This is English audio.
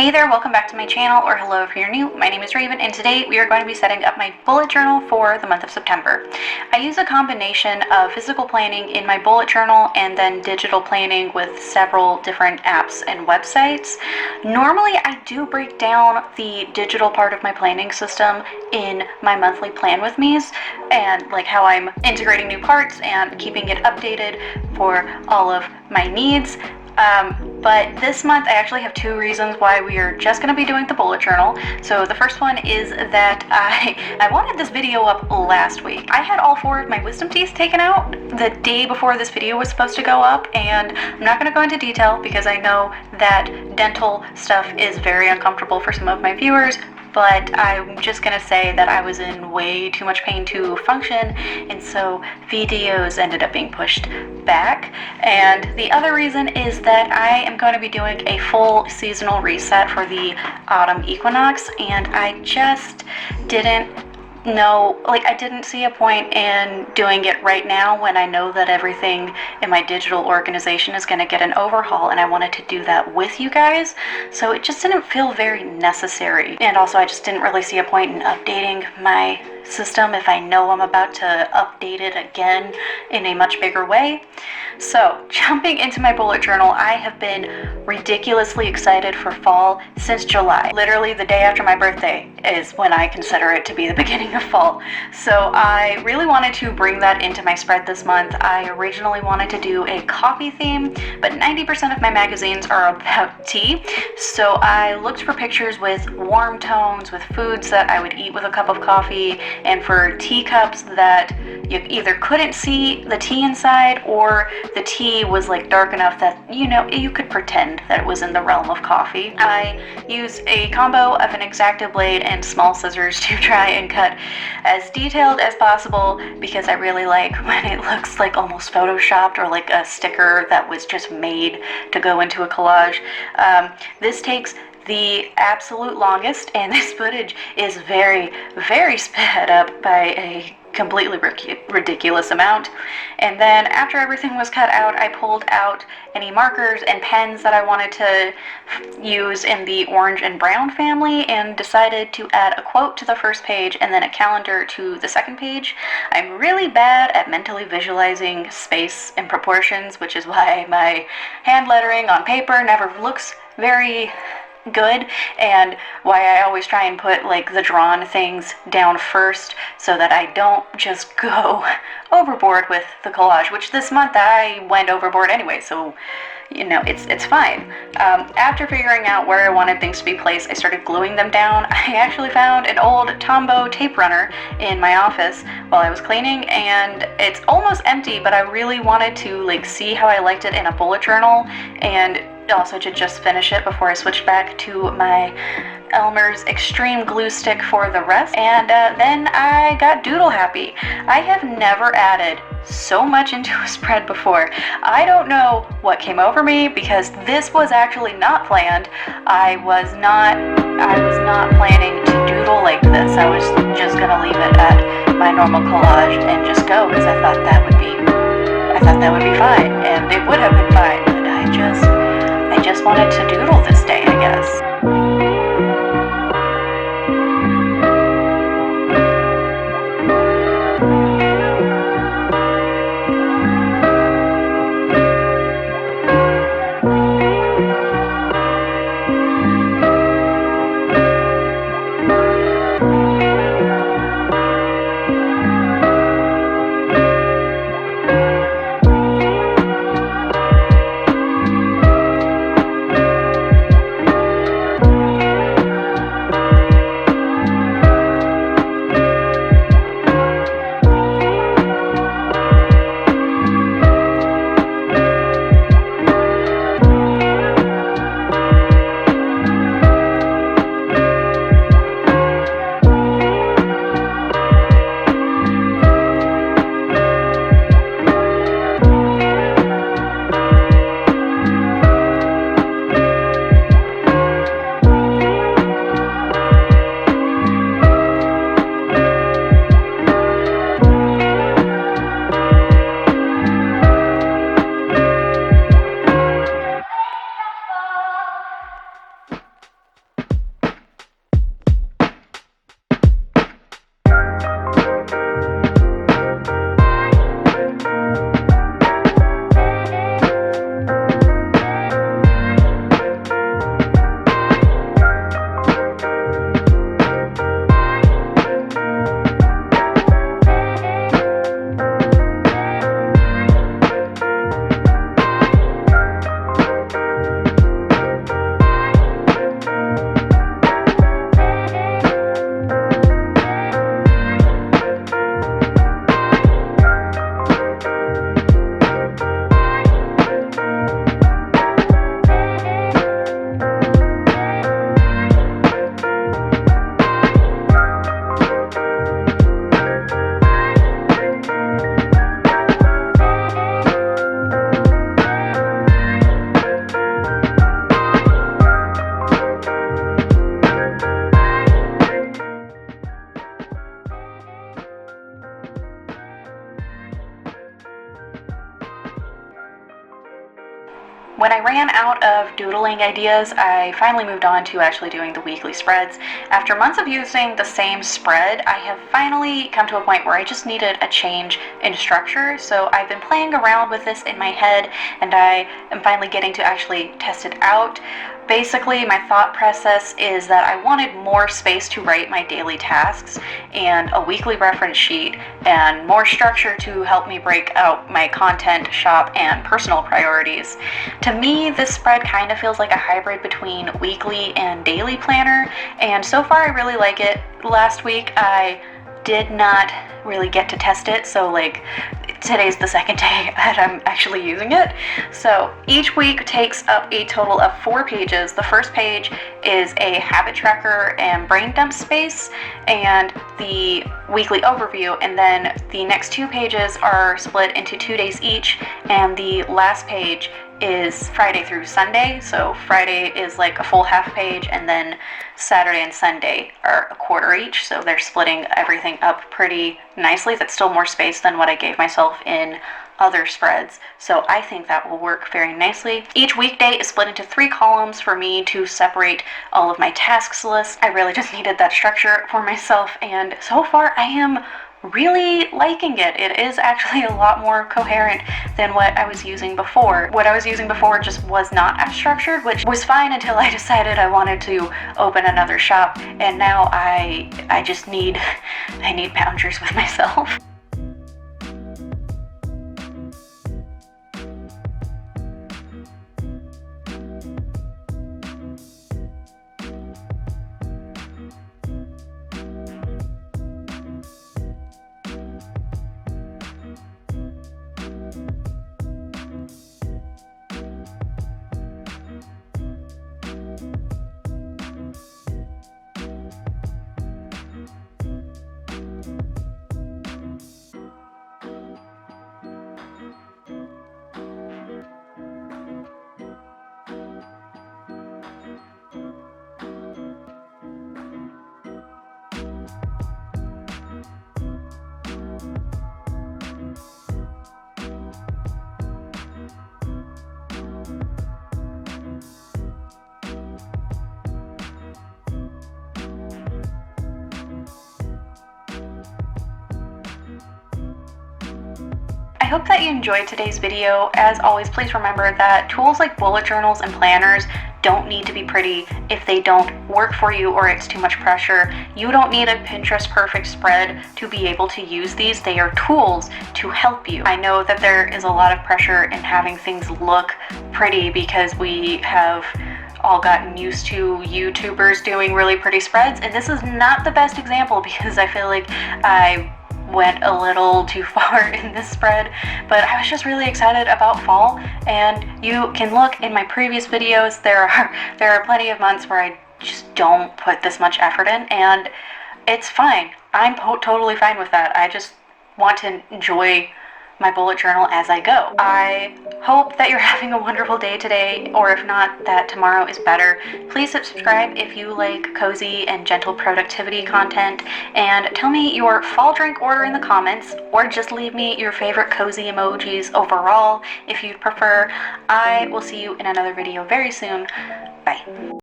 Hey there, welcome back to my channel, or hello if you're new. My name is Raven, and today we are going to be setting up my bullet journal for the month of September. I use a combination of physical planning in my bullet journal and then digital planning with several different apps and websites. Normally, I do break down the digital part of my planning system in my monthly plan with me's and like how I'm integrating new parts and keeping it updated for all of my needs. But this month I actually have two reasons why we are just going to be doing the bullet journal. So the first one is that I wanted this video up last week. I had all four of my wisdom teeth taken out the day before this video was supposed to go up, and I'm not going to go into detail because I know that dental stuff is very uncomfortable for some of my viewers. But I'm just going to say that I was in way too much pain to function, and so videos ended up being pushed back. And the other reason is that I am going to be doing a full seasonal reset for the autumn equinox, and I just didn't know, I didn't see a point in doing it right now when I know that everything in my digital organization is going to get an overhaul, and I wanted to do that with you guys, so it just didn't feel very necessary. And also I just didn't really see a point in updating my system if I know I'm about to update it again in a much bigger way. So jumping into my bullet journal, I have been ridiculously excited for fall since July. Literally the day after my birthday is when I consider it to be the beginning of fall. So I really wanted to bring that into my spread this month. I originally wanted to do a coffee theme, but 90% of my magazines are about tea. So I looked for pictures with warm tones, with foods that I would eat with a cup of coffee, and for teacups that you either couldn't see the tea inside, or the tea was like dark enough that, you know, you could pretend that it was in the realm of coffee. I use a combo of an X-Acto blade and small scissors to try and cut as detailed as possible, because I really like when it looks like almost photoshopped or like a sticker that was just made to go into a collage. This takes the absolute longest, and this footage is very, very sped up by a completely ridiculous amount. And then after everything was cut out, I pulled out any markers and pens that I wanted to use in the orange and brown family, and decided to add a quote to the first page and then a calendar to the second page. I'm really bad at mentally visualizing space and proportions, which is why my hand lettering on paper never looks very good, and why I always try and put like the drawn things down first so that I don't just go overboard with the collage, which this month I went overboard anyway, so you know, it's fine. After figuring out where I wanted things to be placed, I started gluing them down. I actually found an old Tombow tape runner in my office while I was cleaning, and it's almost empty, but I really wanted to like see how I liked it in a bullet journal, and also to just finish it before I switched back to my Elmer's Extreme glue stick for the rest. And then I got doodle happy. I have never added so much into a spread before. I don't know what came over me, because this was actually not planned. I was not planning to doodle like this. I was just gonna leave it at my normal collage and just go, because I thought that would be fine, and it would have been fine, but I just wanted to doodle this day, I guess. When I ran out of doodling ideas, I finally moved on to actually doing the weekly spreads. After months of using the same spread, I have finally come to a point where I just needed a change in structure. So I've been playing around with this in my head, and I am finally getting to actually test it out. Basically, my thought process is that I wanted more space to write my daily tasks and a weekly reference sheet and more structure to help me break out my content, shop, and personal priorities. To me, this spread kind of feels like a hybrid between weekly and daily planner, and so far I really like it. Last week I did not really get to test it, so today's the second day that I'm actually using it. So each week takes up a total of 4 pages. The first page is a habit tracker and brain dump space and the weekly overview, and then the next 2 pages are split into 2 days each, and the last page is Friday through Sunday. So Friday is like a full half page, and then Saturday and Sunday are a quarter each, so they're splitting everything up pretty nicely. That's still more space than what I gave myself in other spreads, so I think that will work very nicely. Each weekday is split into 3 columns for me to separate all of my tasks lists. I really just needed that structure for myself, and so far I am really liking it. It is actually a lot more coherent than what I was using before. What I was using before just was not as structured, which was fine until I decided I wanted to open another shop, and now I just need boundaries with myself. I hope that you enjoyed today's video. As always, please remember that tools like bullet journals and planners don't need to be pretty if they don't work for you or it's too much pressure. You don't need a Pinterest perfect spread to be able to use these. They are tools to help you. I know that there is a lot of pressure in having things look pretty because we have all gotten used to YouTubers doing really pretty spreads, and this is not the best example because I feel like I went a little too far in this spread, but I was just really excited about fall. And you can look in my previous videos, there are plenty of months where I just don't put this much effort in, and it's fine. I'm totally fine with that. I just want to enjoy my bullet journal as I go. I hope that you're having a wonderful day today, or if not, that tomorrow is better. Please subscribe if you like cozy and gentle productivity content, and tell me your fall drink order in the comments, or just leave me your favorite cozy emojis overall if you'd prefer. I will see you in another video very soon. Bye.